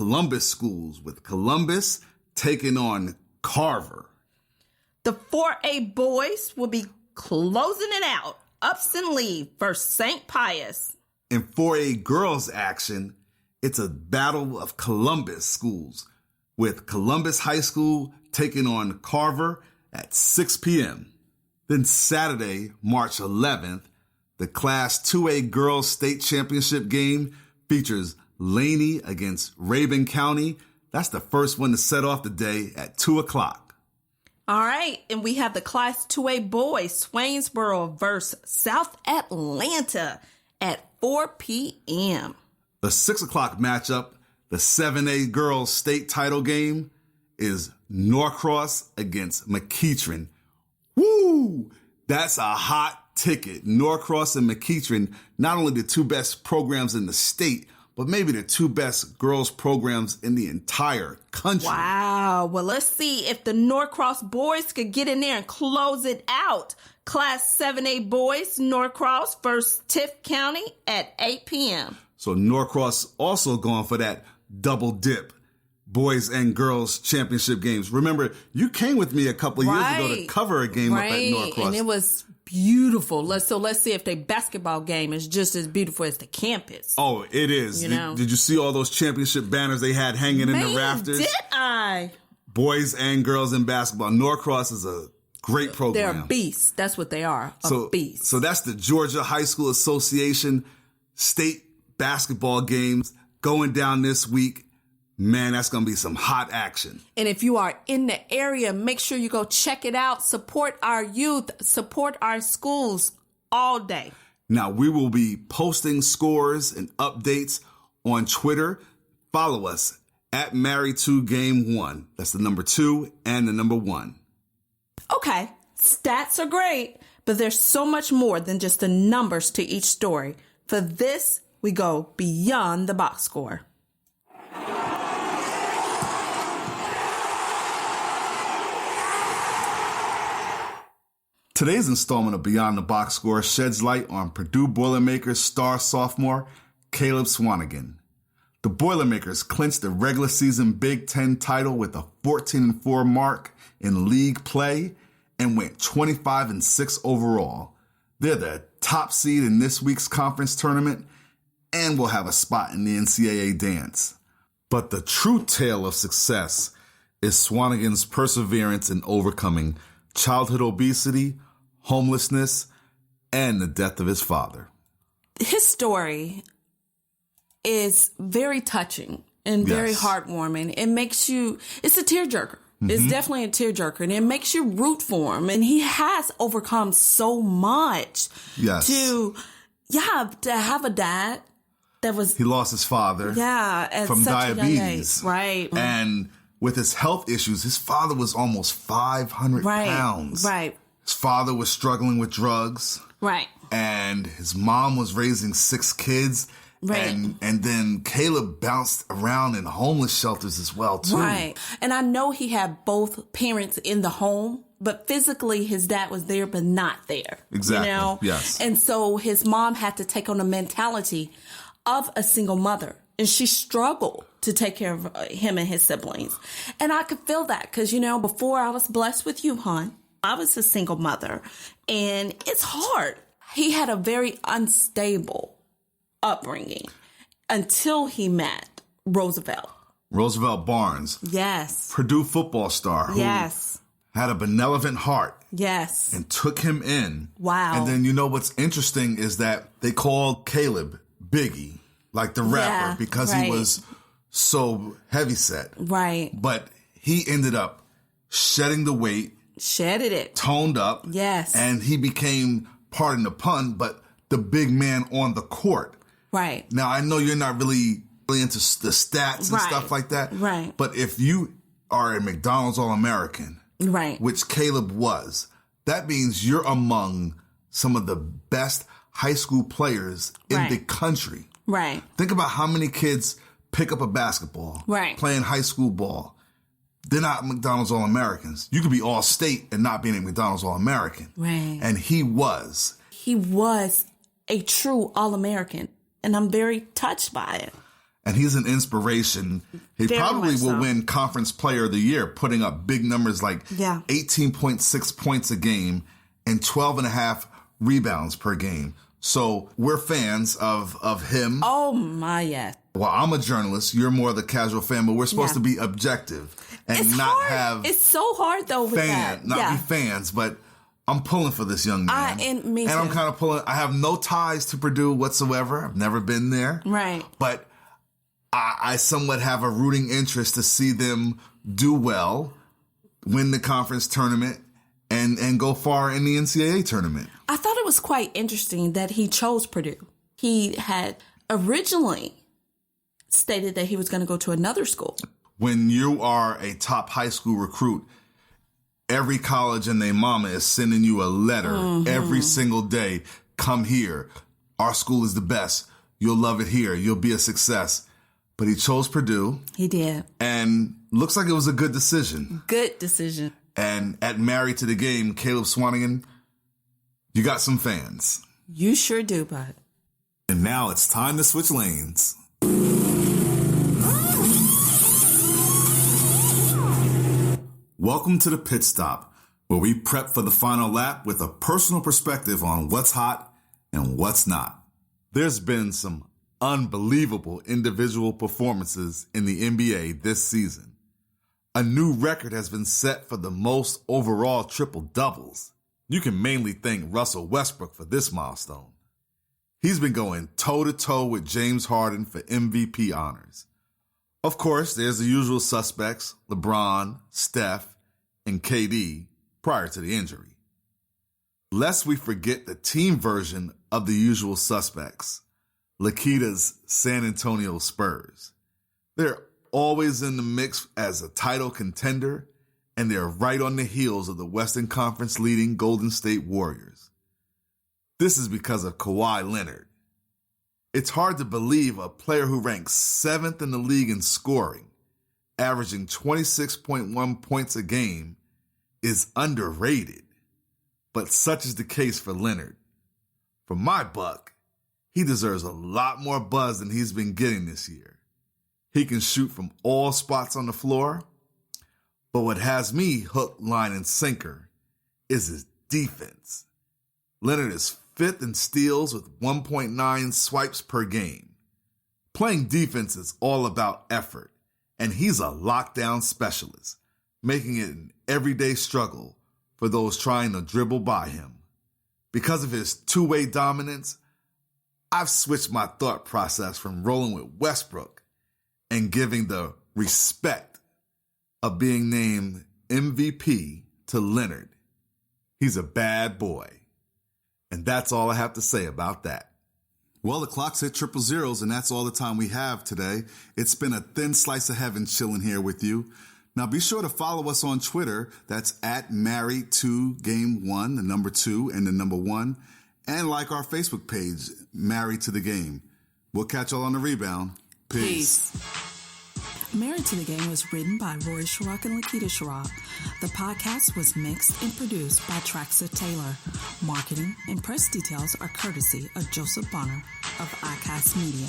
Columbus schools with Columbus taking on Carver. The 4A boys will be closing it out. Upson Lee versus St. Pius. In 4A girls action, it's a battle of Columbus schools with Columbus High School taking on Carver at 6 p.m. Then Saturday, March 11th, the Class 2A girls state championship game features Laney against Rabun County. That's the first one to set off the day at 2 o'clock. All right, and we have the Class 2A boys, Swainsboro versus South Atlanta at 4 p.m. The 6 o'clock matchup, the 7A girls state title game, is Norcross against McEachern. Woo! That's a hot ticket. Norcross and McEachern, not only the two best programs in the state, but maybe the two best girls programs in the entire country. Wow. Well, let's see if the Norcross boys could get in there and close it out. Class 7A boys, Norcross versus Tift County at 8 p.m. So Norcross also going for that double dip. Boys and girls championship games. Remember, you came with me a couple of years ago to cover a game up at Norcross. And it was beautiful. Let's see if their basketball game is just as beautiful as the campus. Oh, it is. Did you see all those championship banners they had hanging in the rafters? Did I? Boys and girls in basketball. Norcross is a great program. They're beasts. That's what they are. A beast. So that's the Georgia High School Association state basketball games going down this week. Man, that's going to be some hot action. And if you are in the area, make sure you go check it out. Support our youth. Support our schools all day. Now, we will be posting scores and updates on Twitter. Follow us at Married2Game1. That's the number 2 and the number 1. Okay, stats are great, but there's so much more than just the numbers to each story. For this, we go beyond the box score. Today's installment of Beyond the Box Score sheds light on Purdue Boilermakers star sophomore Caleb Swanigan. The Boilermakers clinched the regular season Big Ten title with a 14-4 mark in league play and went 25-6 overall. They're the top seed in this week's conference tournament and will have a spot in the NCAA dance. But the true tale of success is Swanigan's perseverance in overcoming childhood obesity, homelessness, and the death of his father. His story is very touching and very heartwarming. It makes you, it's a tearjerker. Mm-hmm. It's definitely a tearjerker, and it makes you root for him. And he has overcome so much to have a dad that was... He lost his father from diabetes. Right. And with his health issues, his father was almost 500 pounds. Right. His father was struggling with drugs. Right. And his mom was raising 6 kids. Right. And then Caleb bounced around in homeless shelters as well, too. Right. And I know he had both parents in the home, but physically his dad was there, but not there. Exactly. You know? Yes. And so his mom had to take on the mentality of a single mother. And she struggled to take care of him and his siblings. And I could feel that because, before I was blessed with you, hon, I was a single mother. And it's hard. He had a very unstable upbringing until he met Roosevelt Barnes. Yes. Purdue football star. Who had a benevolent heart. Yes. And took him in. Wow. And then what's interesting is that they called Caleb Biggie, like the rapper, because he was so heavyset. Right. But he ended up shedding the weight. Shedded it. Toned up. Yes. And he became, pardon the pun, but the big man on the court. Right. Now, I know you're not really into the stats and stuff like that. Right. But if you are a McDonald's All-American, which Caleb was, that means you're among some of the best high school players in the country. Right. Think about how many kids pick up a basketball, playing high school ball. They're not McDonald's All-Americans. You could be All-State and not being a McDonald's All-American. Right. And he was. He was a true All-American. And I'm very touched by it. And he's an inspiration. He Very probably much will so. win Conference Player of the Year, putting up big numbers like 18.6 points a game and 12.5 rebounds per game. So we're fans of him. Oh, my, yes. Well, I'm a journalist. You're more the casual fan, but we're supposed to be objective and It's not hard. have It's so hard, though, with that. be fans. But I'm pulling for this young man. Me too. And I'm kind of pulling. I have no ties to Purdue whatsoever. I've never been there. Right. But I somewhat have a rooting interest to see them do well, win the conference tournament, and go far in the NCAA tournament. I thought it was quite interesting that he chose Purdue. He had originally stated that he was going to go to another school. When you are a top high school recruit, every college and their mama is sending you a letter every single day. Come here. Our school is the best. You'll love it here. You'll be a success. But he chose Purdue. He did. And looks like it was a good decision. Good decision. And at Married to the Game, Caleb Swanigan, you got some fans. You sure do, bud. And now it's time to switch lanes. Welcome to the Pit Stop, where we prep for the final lap with a personal perspective on what's hot and what's not. There's been some unbelievable individual performances in the NBA this season. A new record has been set for the most overall triple-doubles. You can mainly thank Russell Westbrook for this milestone. He's been going toe-to-toe with James Harden for MVP honors. Of course, there's the usual suspects, LeBron, Steph, and KD, prior to the injury. Lest we forget the team version of the usual suspects, Lakita's San Antonio Spurs. They're always in the mix as a title contender, and they're right on the heels of the Western Conference leading Golden State Warriors. This is because of Kawhi Leonard. It's hard to believe a player who ranks 7th in the league in scoring, averaging 26.1 points a game, is underrated. But such is the case for Leonard. For my buck, he deserves a lot more buzz than he's been getting this year. He can shoot from all spots on the floor, but what has me hook, line, and sinker is his defense. Leonard is 5th in steals with 1.9 swipes per game. Playing defense is all about effort, and he's a lockdown specialist, making it an everyday struggle for those trying to dribble by him. Because of his two-way dominance, I've switched my thought process from rolling with Westbrook and giving the respect of being named MVP to Leonard. He's a bad boy. And that's all I have to say about that. Well, the clock's hit 000, and that's all the time we have today. It's been a thin slice of heaven chilling here with you. Now, be sure to follow us on Twitter. That's at Married2Game1, the number 2 and the number 1. And like our Facebook page, Married to the Game. We'll catch y'all on the rebound. Peace. Married to the Game was written by Rory Sharrock and Lakita Sharrock. The podcast was mixed and produced by Traxa Taylor. Marketing and press details are courtesy of Joseph Bonner of iCast Media.